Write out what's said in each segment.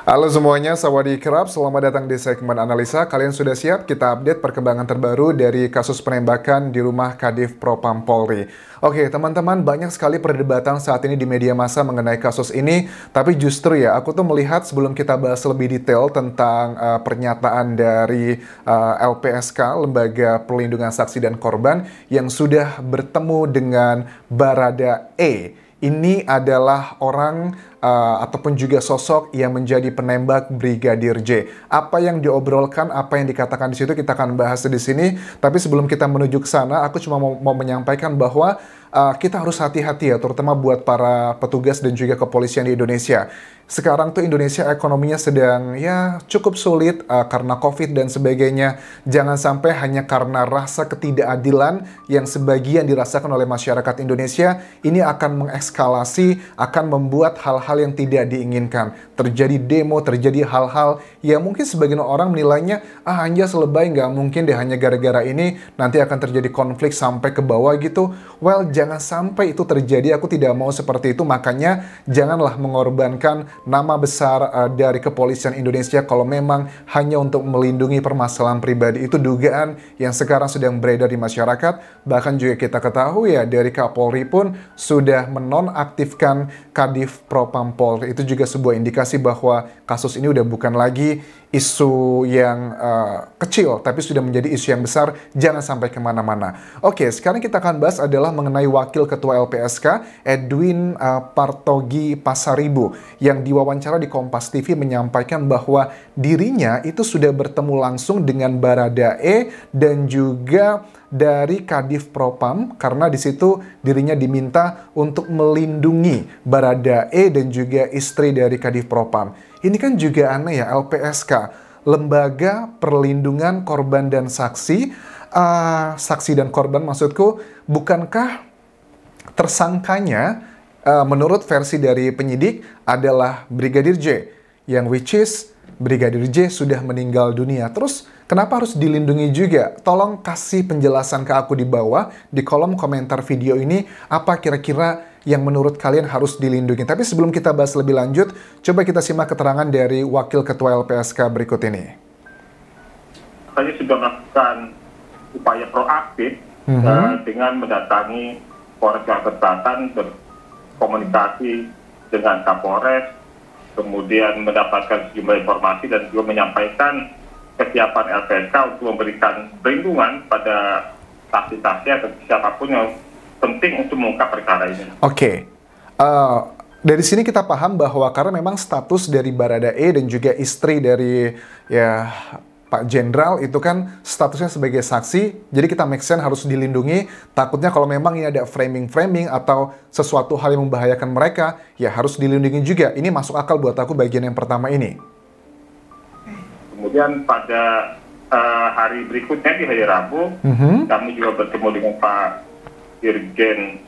Halo semuanya, sawadee-krap, selamat datang di segmen analisa. Kalian sudah siap? Kita update perkembangan terbaru dari kasus penembakan di rumah Kadif Propam Polri. Oke, teman-teman, banyak sekali perdebatan saat ini di media massa mengenai kasus ini. Tapi justru ya, aku tuh melihat sebelum kita bahas lebih detail tentang pernyataan dari LPSK, Lembaga Perlindungan Saksi dan Korban, yang sudah bertemu dengan Barada E. Ini adalah orang ataupun juga sosok yang menjadi penembak Brigadir J. Apa yang diobrolkan, apa yang dikatakan di situ kita akan bahas di sini. Tapi sebelum kita menuju ke sana, aku cuma mau menyampaikan bahwa kita harus hati-hati ya, terutama buat para petugas dan juga kepolisian di Indonesia. Sekarang tuh Indonesia ekonominya sedang ya cukup sulit karena COVID dan sebagainya. Jangan sampai hanya karena rasa ketidakadilan yang sebagian dirasakan oleh masyarakat Indonesia, ini akan mengekskalasi, akan membuat hal-hal yang tidak diinginkan. Terjadi demo, terjadi hal-hal yang mungkin sebagian orang menilainya, Anjas lebay, nggak mungkin deh hanya gara-gara ini, nanti akan terjadi konflik sampai ke bawah gitu. Well, jangan sampai itu terjadi, aku tidak mau seperti itu, makanya janganlah mengorbankan nama besar dari kepolisian Indonesia kalau memang hanya untuk melindungi permasalahan pribadi. Itu dugaan yang sekarang sedang beredar di masyarakat. Bahkan juga kita ketahui ya, dari Kapolri pun sudah menonaktifkan Kadif Propam Polri. Itu juga sebuah indikasi bahwa kasus ini udah bukan lagi isu yang kecil, tapi sudah menjadi isu yang besar. Jangan sampai kemana-mana. Oke, sekarang kita akan bahas adalah mengenai Wakil Ketua LPSK, Edwin Partogi Pasaribu, yang diwawancara di Kompas TV menyampaikan bahwa dirinya itu sudah bertemu langsung dengan Barada E dan juga dari Kadif Propam, karena di situ dirinya diminta untuk melindungi Barada E dan juga istri dari Kadif Propam. Ini kan juga aneh ya, LPSK, Lembaga Perlindungan Korban dan Saksi, saksi dan korban maksudku, bukankah tersangkanya menurut versi dari penyidik adalah Brigadir J, yang which is Brigadir J sudah meninggal dunia. Terus kenapa harus dilindungi juga? Tolong kasih penjelasan ke aku di bawah, di kolom komentar video ini, apa kira-kira yang menurut kalian harus dilindungi. Tapi sebelum kita bahas lebih lanjut, coba kita simak keterangan dari Wakil Ketua LPSK berikut ini. Saya sudah melakukan upaya proaktif dengan mendatangi Polres Jakarta Selatan, berkomunikasi dengan Kapolres, kemudian mendapatkan sejumlah informasi dan juga menyampaikan kesiapan LPSK untuk memberikan perlindungan pada saksi-saksi atau siapapun yang penting untuk mengungkap perkara ini. Oke. Dari sini kita paham bahwa karena memang status dari Barada E dan juga istri dari ya Pak Jenderal itu kan statusnya sebagai saksi, jadi kita make sense harus dilindungi. Takutnya kalau memang ini ada framing-framing atau sesuatu hal yang membahayakan mereka, ya harus dilindungi juga. Ini masuk akal buat aku bagian yang pertama ini. Kemudian pada hari berikutnya di hari Rabu, kami juga bertemu dengan Pak Irjen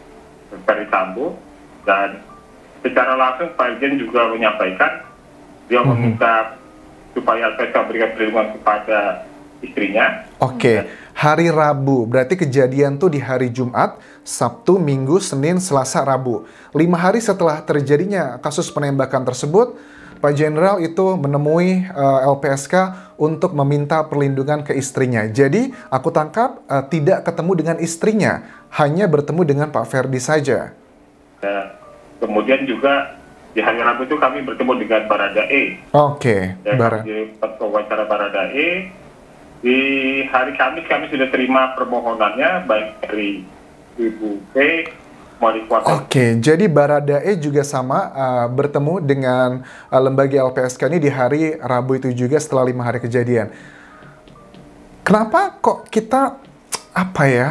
Ferdisambo, dan secara langsung Pak Irjen juga menyampaikan dia meminta supaya LPSK berikan perlindungan kepada istrinya. Oke, hari Rabu, berarti kejadian tuh di hari Jumat, Sabtu, Minggu, Senin, Selasa, Rabu. 5 hari setelah terjadinya kasus penembakan tersebut, Pak Jenderal itu menemui LPSK untuk meminta perlindungan ke istrinya. Jadi, aku tangkap tidak ketemu dengan istrinya, hanya bertemu dengan Pak Ferdi saja. Kemudian juga di hari Rabu itu kami bertemu dengan Barada E. Oke, Di wawancara Barada E. Di hari Kamis kami sudah terima permohonannya baik dari Ibu P. Oke, jadi Barada E juga sama bertemu dengan lembaga LPSK ini di hari Rabu itu juga setelah 5 hari kejadian. Kenapa kok kita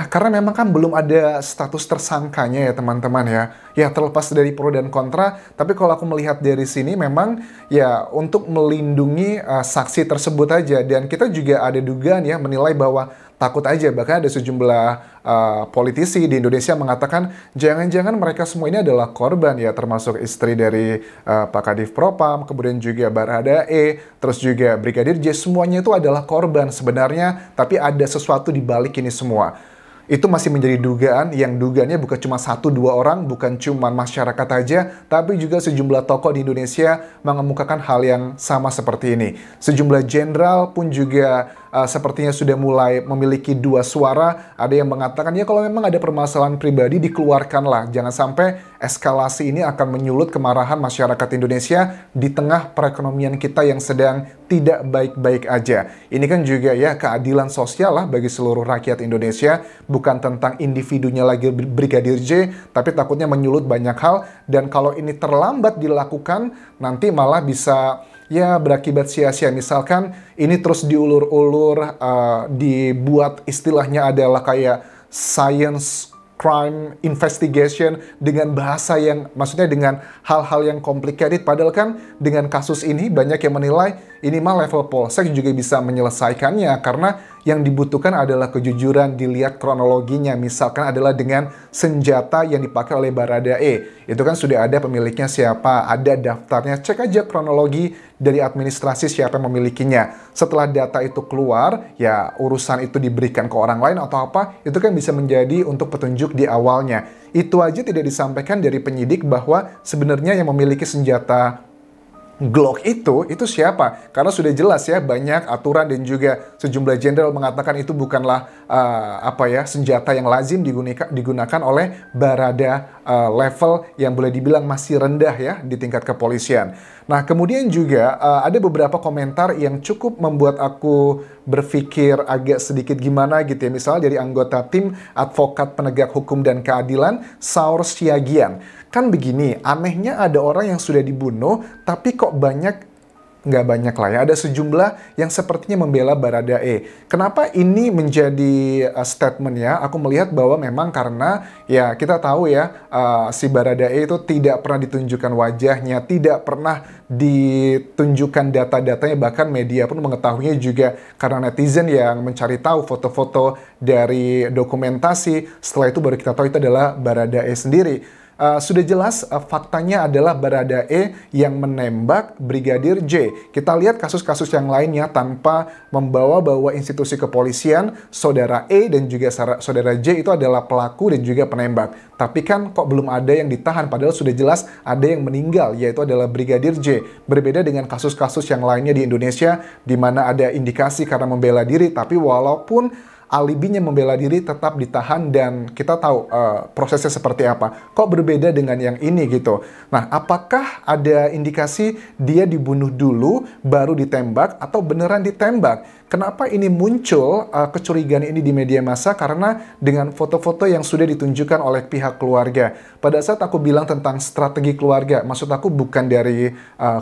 karena memang kan belum ada status tersangkanya ya teman-teman ya. Ya terlepas dari pro dan kontra, tapi kalau aku melihat dari sini memang ya untuk melindungi saksi tersebut aja. Dan kita juga ada dugaan ya menilai bahwa takut aja. Bahkan ada sejumlah politisi di Indonesia mengatakan jangan-jangan mereka semua ini adalah korban ya, termasuk istri dari Pak Kadif Propam, kemudian juga Barada E, terus juga Brigadir J, semuanya itu adalah korban sebenarnya, tapi ada sesuatu di balik ini semua. itu masih menjadi dugaan yang dugaannya bukan cuma 1-2 orang, bukan cuma masyarakat aja, tapi juga sejumlah tokoh di Indonesia mengemukakan hal yang sama seperti ini. Sejumlah jenderal pun juga sepertinya sudah mulai memiliki 2 suara. Ada yang mengatakan ya kalau memang ada permasalahan pribadi dikeluarkanlah. Jangan sampai eskalasi ini akan menyulut kemarahan masyarakat Indonesia di tengah perekonomian kita yang sedang tidak baik-baik aja. Ini kan juga ya keadilan sosial lah bagi seluruh rakyat Indonesia. Bukan tentang individunya lagi Brigadir J, tapi takutnya menyulut banyak hal. Dan kalau ini terlambat dilakukan, nanti malah bisa ya berakibat sia-sia. Misalkan ini terus diulur-ulur, dibuat istilahnya adalah kayak science crime investigation dengan bahasa yang maksudnya dengan hal-hal yang complicated, padahal kan dengan kasus ini banyak yang menilai ini mah level polsek juga bisa menyelesaikannya karena yang dibutuhkan adalah kejujuran, dilihat kronologinya, misalkan adalah dengan senjata yang dipakai oleh Baradae. Itu kan sudah ada pemiliknya siapa, ada daftarnya, cek aja kronologi dari administrasi siapa yang memilikinya. Setelah data itu keluar, ya urusan itu diberikan ke orang lain atau apa, itu kan bisa menjadi untuk petunjuk di awalnya. Itu aja tidak disampaikan dari penyidik bahwa sebenarnya yang memiliki senjata Glock itu siapa? Karena sudah jelas ya banyak aturan dan juga sejumlah jenderal mengatakan itu bukanlah senjata yang lazim digunakan oleh Barada level yang boleh dibilang masih rendah ya di tingkat kepolisian. Nah kemudian juga ada beberapa komentar yang cukup membuat aku berpikir agak sedikit gimana gitu ya. Misalnya dari anggota tim advokat penegak hukum dan keadilan Saur Siagian. Kan begini, anehnya ada orang yang sudah dibunuh, tapi kok nggak banyak lah ya, ada sejumlah yang sepertinya membela Baradae. Kenapa ini menjadi statement ya? Aku melihat bahwa memang karena ya kita tahu ya, si Baradae itu tidak pernah ditunjukkan wajahnya, tidak pernah ditunjukkan data-datanya, bahkan media pun mengetahuinya juga karena netizen yang mencari tahu foto-foto dari dokumentasi. Setelah itu baru kita tahu itu adalah Baradae sendiri. Sudah jelas faktanya adalah Baradae yang menembak Brigadir J. Kita lihat kasus-kasus yang lainnya tanpa membawa-bawa institusi kepolisian, saudara E dan juga saudara J itu adalah pelaku dan juga penembak. Tapi kan kok belum ada yang ditahan, padahal sudah jelas ada yang meninggal, yaitu adalah Brigadir J. Berbeda dengan kasus-kasus yang lainnya di Indonesia, di mana ada indikasi karena membela diri, tapi walaupun alibinya membela diri tetap ditahan dan kita tahu prosesnya seperti apa. Kok berbeda dengan yang ini gitu. Nah, apakah ada indikasi dia dibunuh dulu baru ditembak atau beneran ditembak? Kenapa ini muncul kecurigaan ini di media massa? Karena dengan foto-foto yang sudah ditunjukkan oleh pihak keluarga. Pada saat aku bilang tentang strategi keluarga, maksud aku bukan dari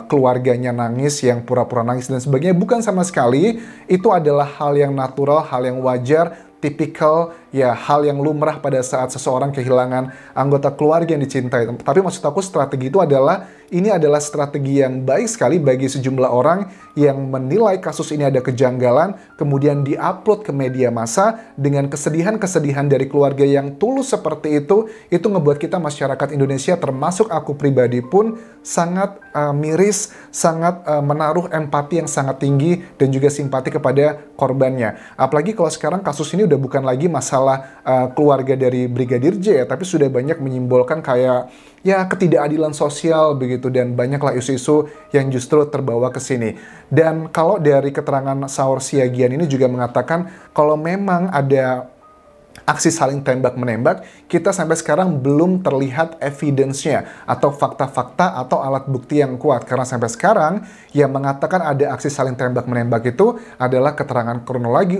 keluarganya nangis yang pura-pura nangis dan sebagainya, bukan sama sekali. Itu adalah hal yang natural, hal yang wajar, tipikal ya hal yang lumrah pada saat seseorang kehilangan anggota keluarga yang dicintai. Tapi maksud aku strategi itu adalah ini adalah strategi yang baik sekali bagi sejumlah orang yang menilai kasus ini ada kejanggalan, kemudian diupload ke media massa dengan kesedihan-kesedihan dari keluarga yang tulus seperti itu ngebuat kita masyarakat Indonesia termasuk aku pribadi pun sangat miris, sangat menaruh empati yang sangat tinggi dan juga simpati kepada korbannya. Apalagi kalau sekarang kasus ini udah bukan lagi masalah keluarga dari Brigadir J ya, tapi sudah banyak menyimbolkan kayak ya ketidakadilan sosial begitu dan banyaklah isu-isu yang justru terbawa ke sini. Dan kalau dari keterangan Saur Siagian ini juga mengatakan kalau memang ada aksi saling tembak-menembak, kita sampai sekarang belum terlihat evidence-nya atau fakta-fakta atau alat bukti yang kuat. Karena sampai sekarang yang mengatakan ada aksi saling tembak-menembak itu adalah keterangan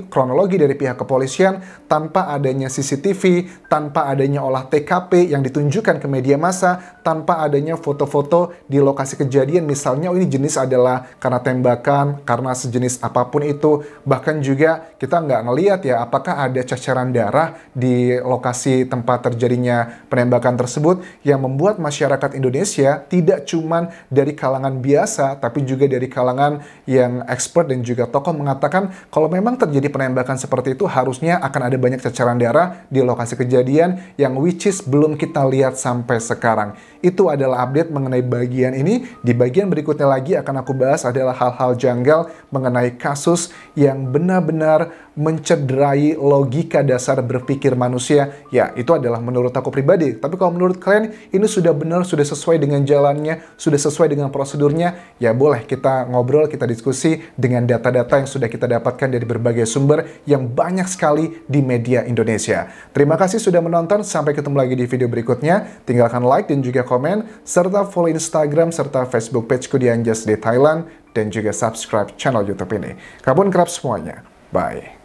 kronologi dari pihak kepolisian tanpa adanya CCTV, tanpa adanya olah TKP yang ditunjukkan ke media massa, tanpa adanya foto-foto di lokasi kejadian. Misalnya, ini jenis adalah karena tembakan, karena sejenis apapun itu. Bahkan juga kita nggak ngelihat ya apakah ada ceceran darah di lokasi tempat terjadinya penembakan tersebut yang membuat masyarakat Indonesia tidak cuman dari kalangan biasa tapi juga dari kalangan yang expert dan juga tokoh mengatakan kalau memang terjadi penembakan seperti itu harusnya akan ada banyak ceceran darah di lokasi kejadian yang which is belum kita lihat sampai sekarang. Itu adalah update mengenai bagian ini. Di bagian berikutnya lagi akan aku bahas adalah hal-hal janggal mengenai kasus yang benar-benar mencederai logika dasar berpikir manusia, ya itu adalah menurut aku pribadi. Tapi kalau menurut kalian ini sudah benar, sudah sesuai dengan jalannya, sudah sesuai dengan prosedurnya, ya boleh kita ngobrol, kita diskusi dengan data-data yang sudah kita dapatkan dari berbagai sumber yang banyak sekali di media Indonesia. Terima kasih sudah menonton, sampai ketemu lagi di video berikutnya. Tinggalkan like dan juga komen, serta follow Instagram serta Facebook pageku di Anjas di Thailand, dan juga subscribe channel YouTube ini. Kabun kerap semuanya. Bye.